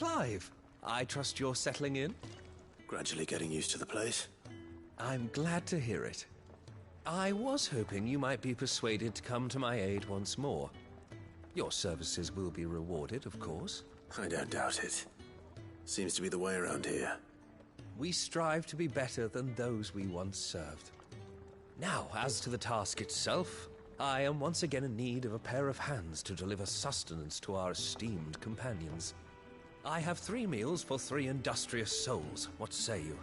Clive, I trust you're settling in? Gradually getting used to the place. I'm glad to hear it. I was hoping you might be persuaded to come to my aid once more. Your services will be rewarded, of course. I don't doubt it. Seems to be the way around here. We strive to be better than those we once served. Now, as to the task itself, I am once again in need of a pair of hands to deliver sustenance to our esteemed companions. I have 3 meals for 3 industrious souls. What say you?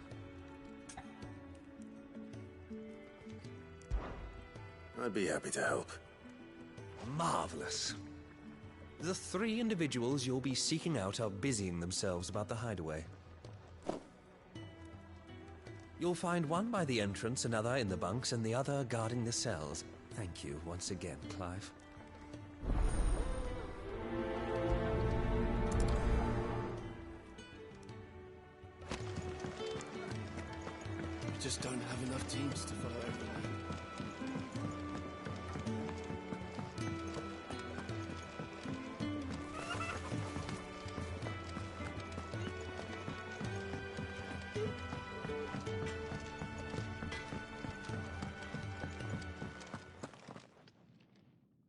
I'd be happy to help. Marvelous. The 3 individuals you'll be seeking out are busying themselves about the hideaway. You'll find one by the entrance, another in the bunks, and the other guarding the cells. Thank you once again, Clive. We just don't have enough teams to follow everyone.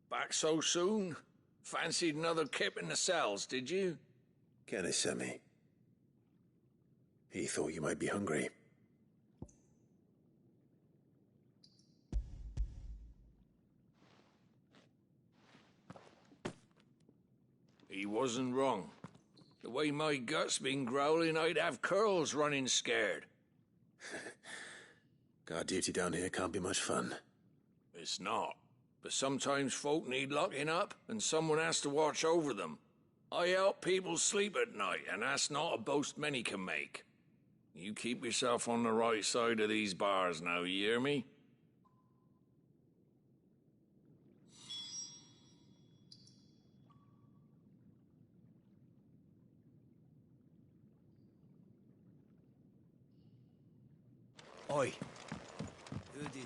Back so soon? Fancied another kip in the cells, did you? Kenneth sent me. He thought you might be hungry. He wasn't wrong. The way my gut's been growling, I'd have curls running scared. Guard duty down here can't be much fun. It's not. But sometimes folk need locking up, and someone has to watch over them. I help people sleep at night, and that's not a boast many can make. You keep yourself on the right side of these bars now, you hear me? Oi. Who did you?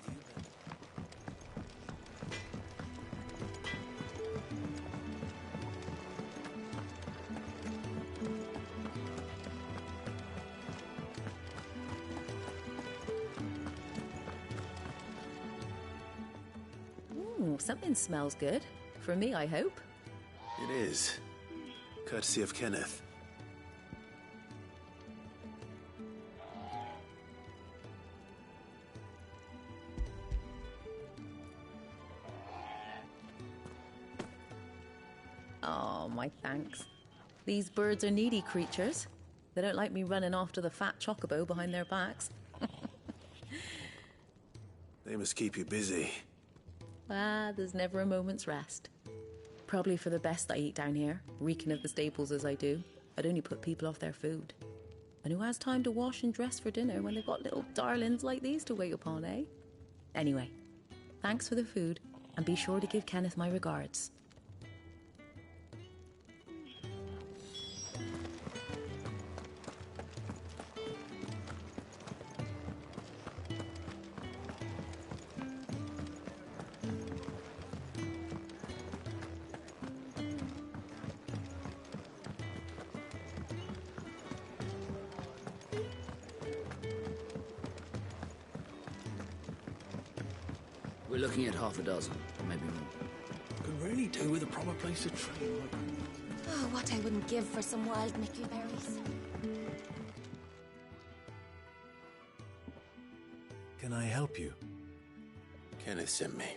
Ooh, something smells good. For me, I hope. It is. Courtesy of Kenneth. Oh, my thanks. These birds are needy creatures. They don't like me running after the fat chocobo behind their backs. They must keep you busy. There's never a moment's rest. Probably for the best I eat down here, reeking of the staples as I do. I'd only put people off their food. And who has time to wash and dress for dinner when they've got little darlings like these to wait upon, eh? Anyway, thanks for the food, and be sure to give Kenneth my regards. We're looking at half a dozen, maybe more. Could really do with a proper place to train. Oh, what I wouldn't give for some wild Mickey berries. Can I help you? Kenneth sent me.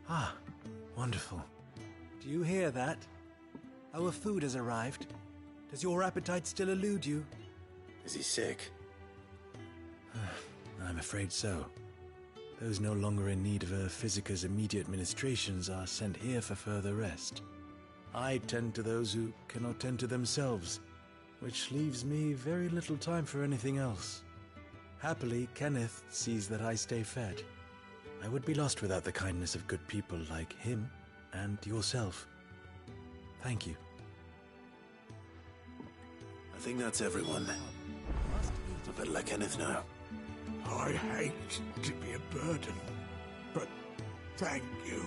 Ah, wonderful. Do you hear that? Our food has arrived. Does your appetite still elude you? Is he sick? I'm afraid so. Those no longer in need of a Physica's immediate ministrations are sent here for further rest. I tend to those who cannot tend to themselves, which leaves me very little time for anything else. Happily, Kenneth sees that I stay fed. I would be lost without the kindness of good people like him and yourself. Thank you. I think that's everyone. I better let Kenneth know. I hate to be a burden, but Thank you.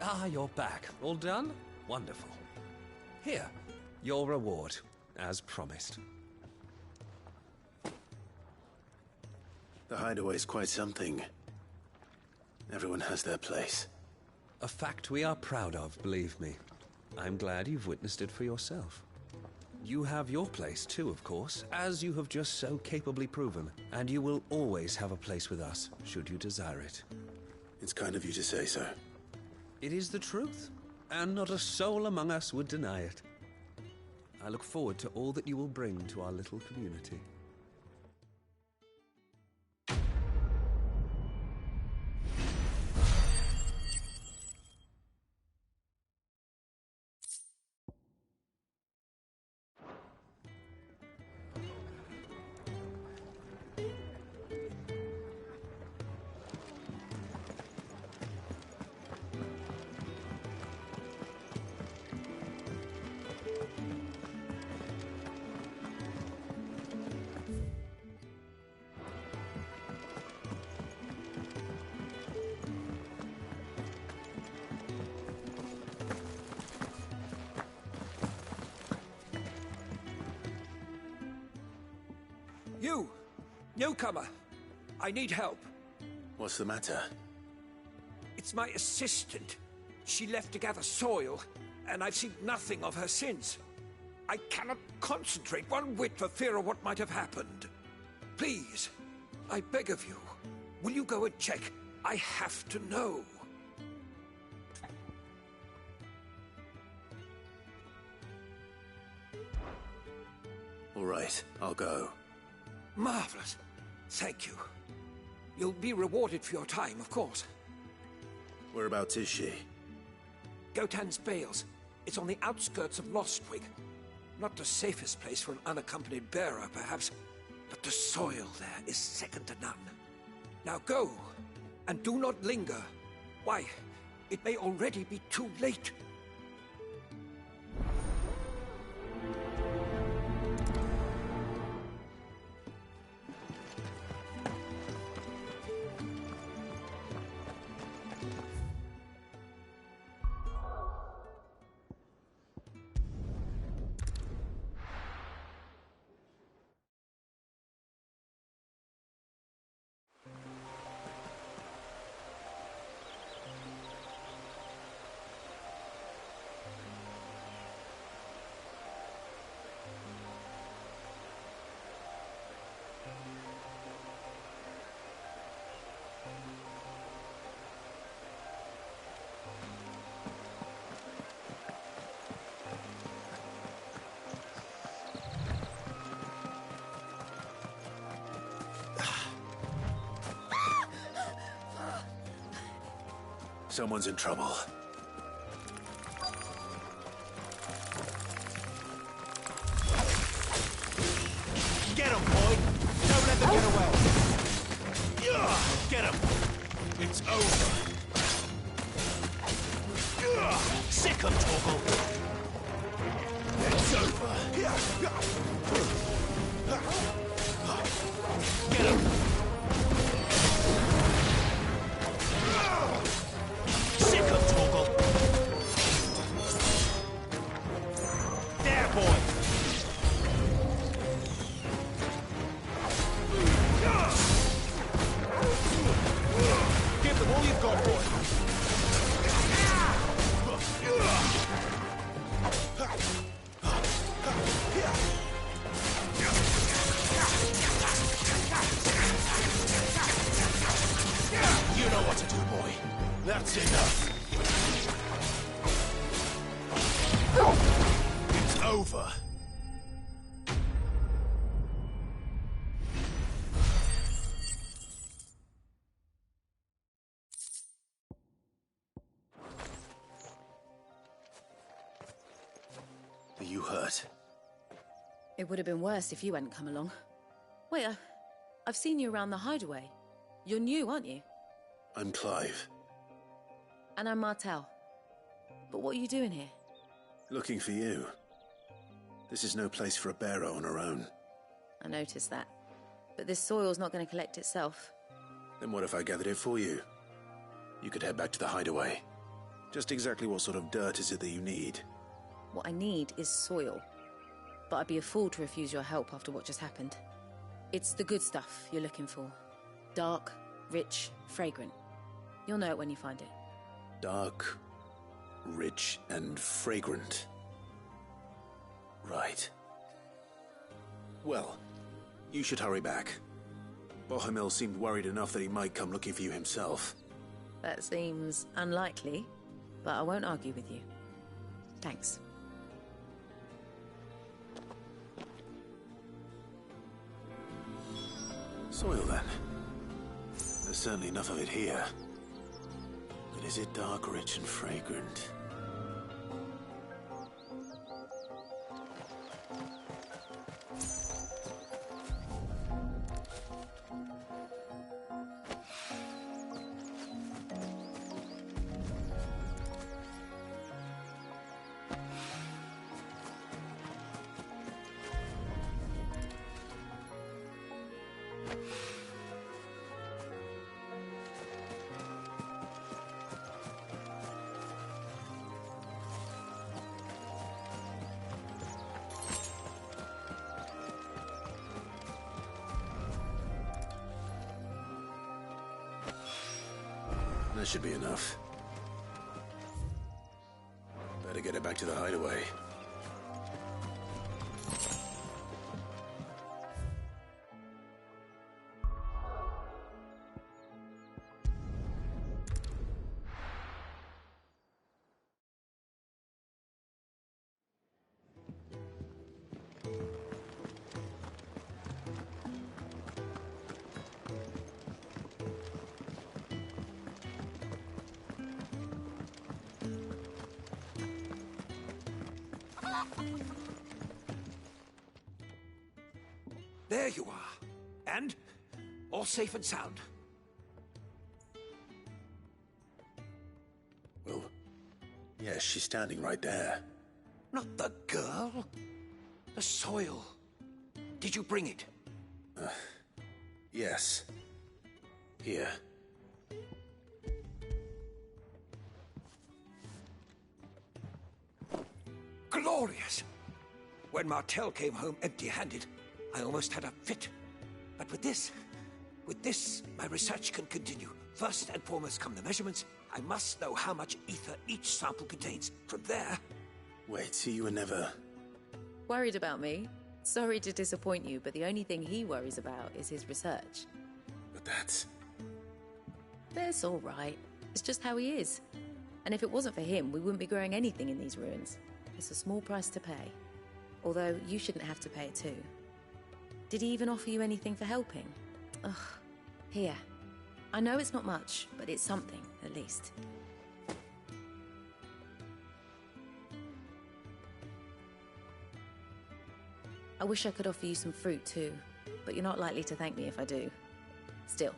Ah, you're back. All done? Wonderful. Here, your reward, as promised. The hideaway's quite something. Everyone has their place. A fact we are proud of, believe me. I'm glad you've witnessed it for yourself. You have your place too, of course, as you have just so capably proven, and you will always have a place with us, should you desire it. It's kind of you to say so. It is the truth, and not a soul among us would deny it. I look forward to all that you will bring to our little community. You! Newcomer! I need help. What's the matter? It's my assistant. She left to gather soil, and I've seen nothing of her since. I cannot concentrate one whit for fear of what might have happened. Please, I beg of you, will you go and check? I have to know. All right, I'll go. Marvelous. Thank you. You'll be rewarded for your time, of course. Whereabouts is she? Gotan's Bales. It's on the outskirts of Lostwig. Not the safest place for an unaccompanied bearer, perhaps, but the soil there is second to none. Now go, and do not linger. Why, it may already be too late. Someone's in trouble. Get him, boy! Don't let them get away! Get him! It's over! Sick 'em, Torgal! It's over! Get him! Sick 'em, Torgal! There, boy! Give them all you've got, boy! You know what to do, boy. That's enough. It's over. Are you hurt? It would have been worse if you hadn't come along. Wait, I've seen you around the hideaway. You're new, aren't you? I'm Clive. And I'm Martel. But what are you doing here? Looking for you. This is no place for a bearer on her own. I noticed that. But this soil's not going to collect itself. Then what if I gathered it for you? You could head back to the hideaway. Just exactly what sort of dirt is it that you need? What I need is soil. But I'd be a fool to refuse your help after what just happened. It's the good stuff you're looking for. Dark, rich, fragrant. You'll know it when you find it. Dark, rich, and fragrant. Right. Well, you should hurry back. Bohemil seemed worried enough that he might come looking for you himself. That seems unlikely, but I won't argue with you. Thanks. Soil, then. There's certainly enough of it here. But is it dark, rich, and fragrant? That should be enough. Better get it back to the hideaway. There you are. And all safe and sound. Well, yes, she's standing right there. Not the girl. The soil. Did you bring it? Yes. Here. Glorious! When Martel came home empty-handed, I almost had a fit. But with this, my research can continue. First and foremost come the measurements. I must know how much ether each sample contains. From there... Wait, so you were never... Worried about me? Sorry to disappoint you, but the only thing he worries about is his research. But that's... That's all right. It's just how he is. And if it wasn't for him, we wouldn't be growing anything in these ruins. It's a small price to pay. Although, you shouldn't have to pay it too. Did he even offer you anything for helping? Ugh. Here. I know it's not much, but it's something, at least. I wish I could offer you some fruit too, but you're not likely to thank me if I do. Still,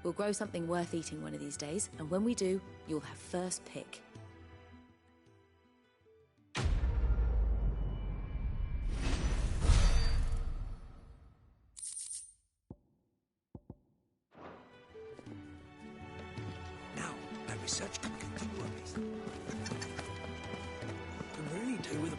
we'll grow something worth eating one of these days, and when we do, you'll have first pick. Research can continue on this. Can really do with a